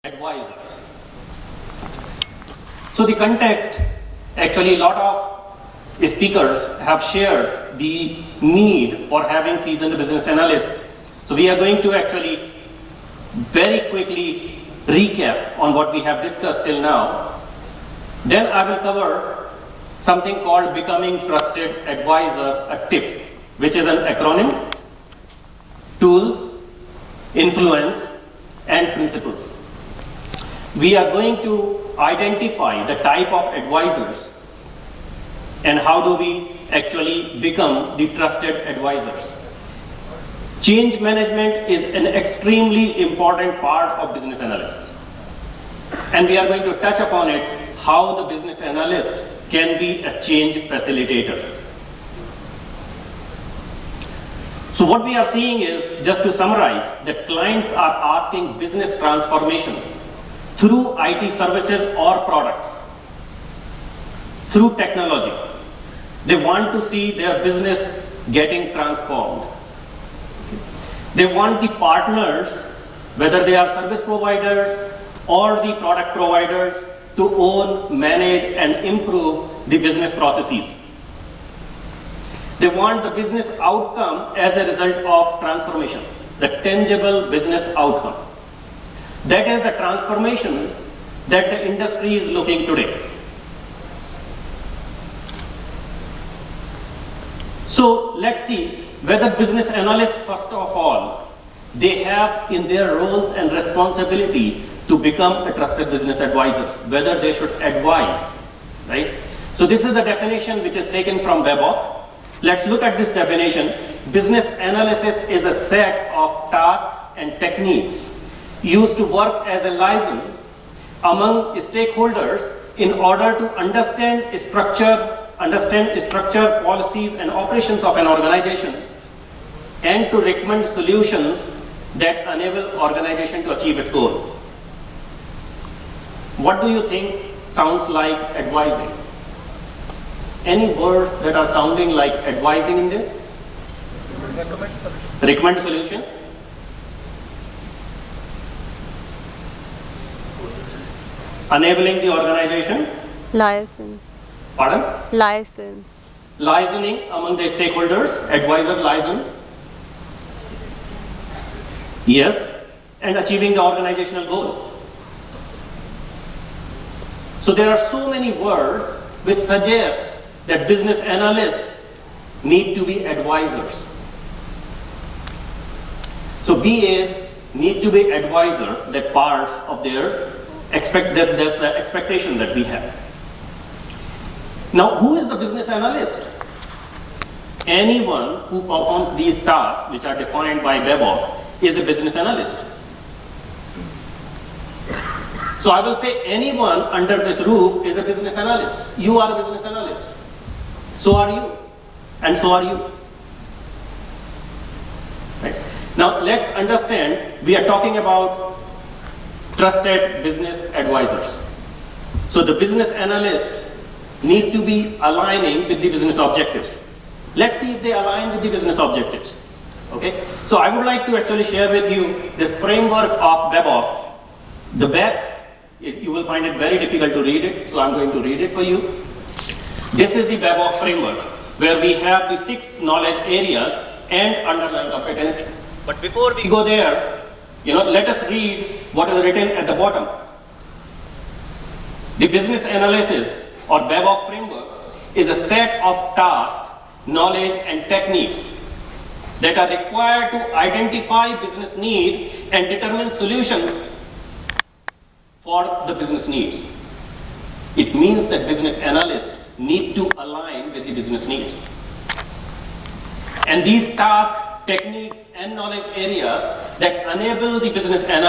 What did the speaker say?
advisor. So the context, actually a lot of speakers have shared the need for having seasoned business analysts. So we are going to actually very quickly recap on what we have discussed till now. Then I will cover something called Becoming Trusted Advisor, a tip, which is an acronym: tools, influence, and principles. We are going to identify the type of advisors and how do we actually become the trusted advisors. Change management is an extremely important part of business analysis, and we are going to touch upon it, how the business analyst can be a change facilitator. So what we are seeing is, just to summarize, that clients are asking business transformation through IT services or products, through technology. They want to see their business getting transformed. They want the partners, whether they are service providers or the product providers, to own, manage, and improve the business processes. They want the business outcome as a result of transformation, the tangible business outcome. That is the transformation that the industry is looking today. So let's see whether business analysts, first of all, they have in their roles and responsibility to become a trusted business advisors, whether they should advise, right? So this is the definition which is taken from Babcock. Let's look at this definition. Business analysis is a set of tasks and techniques used to work as a liaison among stakeholders in order to understand structure, policies and operations of an organization, and to recommend solutions that enable organization to achieve its goal. What do you think sounds like advising? Any words that are sounding like advising in this? Recommend solutions. Enabling the organization. Liaison. Pardon? Liaison. Liaisoning among the stakeholders. Advisor liaison. Yes. And achieving the organizational goal. So there are so many words which suggest that business analysts need to be advisors. So BAs need to be advisor, that parts of their that's the expectation that we have. Now, who is the business analyst? Anyone who performs these tasks, which are defined by Babcock, is a business analyst. So I will say anyone under this roof is a business analyst. You are a business analyst. So are you. And so are you. Right? Now let's understand, we are talking about trusted business advisors. So the business analyst need to be aligning with the business objectives. Let's see if they align with the business objectives. Okay? So I would like to actually share with you this framework of Babcock. The back, you will find it very difficult to read it, so I'm going to read it for you. This is the Babcock framework, where we have the 6 knowledge areas and underlying competency. But before we go there, let us read what is written at the bottom. The business analysis or Babcock framework is a set of tasks, knowledge, and techniques that are required to identify business needs and determine solutions for the business needs. It means that business analysts need to align with the business needs. And these tasks, techniques, and knowledge areas that enable the business analyst